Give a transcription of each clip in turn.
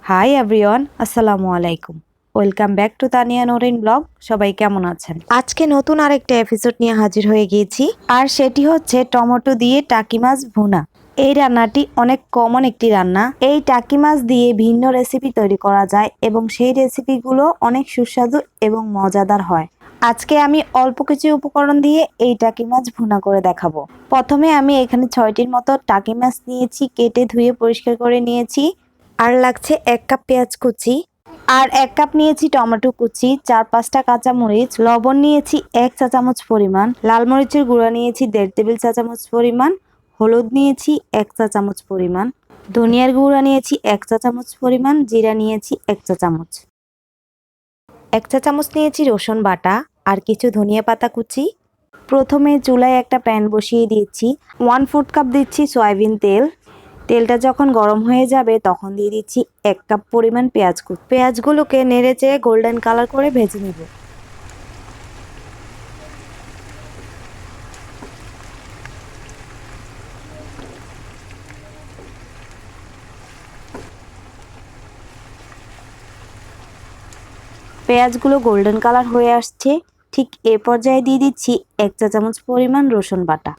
Hi everyone, আসসালামু আলাইকুম। Welcome back to Tania Nourin blog. সবাই কেমন আছেন? আজকে নতুন আরেকটা এপিসোড নিয়ে হাজির হয়ে গিয়েছি, আর সেটি হচ্ছে টমেটো দিয়ে টাকি মাছ ভুনা। এই রান্নাটি অনেক কমন একটি রান্না। এই টাকি মাছ দিয়ে ভিন্ন রেসিপি তৈরি করা যায় এবং সেই রেসিপিগুলো অনেক সুস্বাদু এবং মজাদার হয়। আজকে আমি অল্প কিছু উপকরণ দিয়ে এই টাকি মাছ ভুনা করে দেখাবো। প্রথমে আমি এখানে 6টির মতো টাকি মাছ নিয়েছি, কেটে ধুয়ে পরিষ্কার করে নিয়েছি। আর লাগছে 1 কাপ পেঁয়াজ কুচি, আর 1 কাপ নিয়েছি টমেটো কুচি, 4-5টা কাঁচামরিচ, লবণ নিয়েছি 1 চা চামচ পরিমাণ, লাল মরিচের গুঁড়া নিয়েছি 1.5 টেবিল চা চামচ পরিমাণ, হলুদ নিয়েছি 1 চা চামচ পরিমাণ, ধনিয়ার গুঁড়া নিয়েছি 1 চা চামচ পরিমাণ, জিরা নিয়েছি 1 চা চামচ। 1 চা চামচ নিয়েছি রসুন বাটা আর কিছু ধনিয়া পাতা কুচি। প্রথমে চুলায় একটা প্যান বসিয়ে দিয়েছি। 1/4 কাপ দিচ্ছি সয়াবিন তেল। তেলটা যখন গরম হয়ে যাবে তখন দিয়ে দিচ্ছি 1 কাপ পরিমাণ পেঁয়াজ কুচি। পেঁয়াজগুলোকে নেড়ে চেড়ে গোল্ডেন কালার করে ভেজে নিব। পেঁয়াজগুলো গোল্ডেন কালার হয়ে আসছে, ঠিক এ পর্যায়ে দিয়ে দিচ্ছি 1 চা চামচ পরিমাণ রসুন বাটা।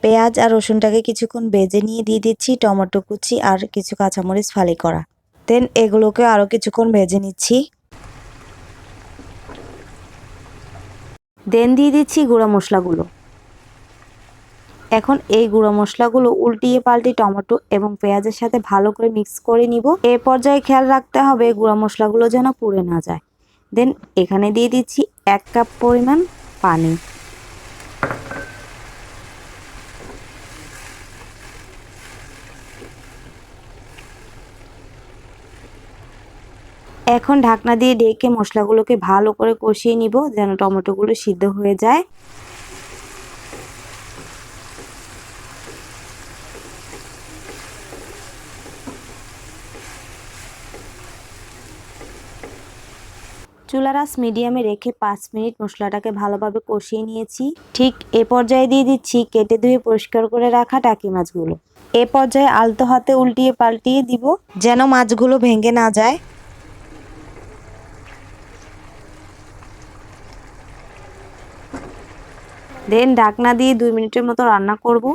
পেঁয়াজ আর রসুনটাকে কিছুক্ষণ ভেজে নিয়ে দিয়ে দিচ্ছি টমেটো কুচি আর কিছু কাঁচামরিচ ফালি করা। দেন এগুলোকে আরও কিছুক্ষণ ভেজে নিচ্ছি। দেন দিয়ে দিচ্ছি গুঁড়া মশলাগুলো। এখন এই গুঁড়ো মশলাগুলো উল্টিয়ে পাল্টে টমেটো এবং পেঁয়াজের সাথে ভালো করে মিক্স করে নিব। এ পর্যায়ে খেয়াল রাখতে হবে গুঁড়ো মশলাগুলো যেন পুড়ে না যায়। দেন এখানে দিয়ে দিচ্ছি 1 কাপ পরিমাণ পানি। এখন ঢাকনা দিয়ে ঢেকে মশলাগুলোকে ভালো করে কষিয়ে নিব যেন টমেটোগুলো সিদ্ধ হয়ে যায়। চুলার আঁচ মিডিয়ামে রেখে 5 মিনিট মশলাটাকে ভালোভাবে কষিয়ে নিয়েছি। ঠিক এ পর্যায়ে দিয়ে দিচ্ছি কেটে ধুয়ে পরিষ্কার করে রাখা টাকি মাছগুলো। এ পর্যায়ে আলতো হাতে উল্টিয়ে পাল্টিয়ে দিব যেন মাছগুলো ভেঙে না যায়। দেন ঢাকনা দিয়ে 2 মিনিটের মতো রান্না করব।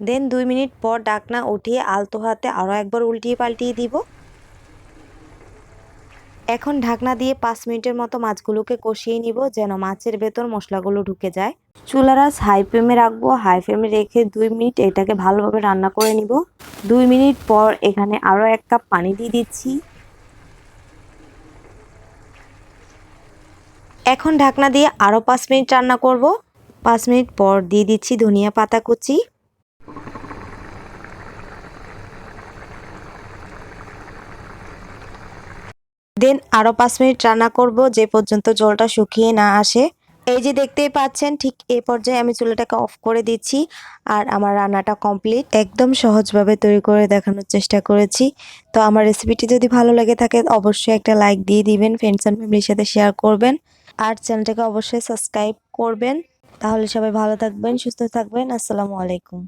দেন 2 মিনিট পর ঢাকনা উঠিয়ে আলতো হাতে আরও একবার উল্টিয়ে পাল্টিয়ে দিব। এখন ঢাকনা দিয়ে 5 মিনিটের মতো মাছগুলোকে কষিয়ে নিব যেন মাছের ভেতর মশলাগুলো ঢুকে যায়। চুলার আঁচ হাই ফ্লেমে রাখবো। হাই ফ্লেমে রেখে 2 মিনিট এটাকে ভালোভাবে রান্না করে নিব। 2 মিনিট পর এখানে আরও 1 কাপ পানি দিয়ে দিচ্ছি। এখন ঢাকনা দিয়ে আরও 5 মিনিট রান্না করব। 5 মিনিট পর দিয়ে দিচ্ছি ধনিয়া পাতা কুচি। দেন আরও 5 মিনিট রান্না করব যে পর্যন্ত জলটা শুকিয়ে না আসে। এই যে দেখতেই পাচ্ছেন, ঠিক এই পর্যায়ে আমি চুলাটাকে অফ করে দিচ্ছি। আর আমার রান্নাটা কমপ্লিট। একদম সহজভাবে তৈরি করে দেখানোর চেষ্টা করেছি। তো আমার রেসিপিটি যদি ভালো লেগে থাকে অবশ্যই একটা লাইক দিয়ে দিবেন, ফ্রেন্ডস অ্যান্ড ফ্যামিলির সাথে শেয়ার করবেন, আর চ্যানেলটাকে অবশ্যই সাবস্ক্রাইব করবেন। তাহলে সবাই ভালো থাকবেন, সুস্থ থাকবেন। আসসালামু আলাইকুম।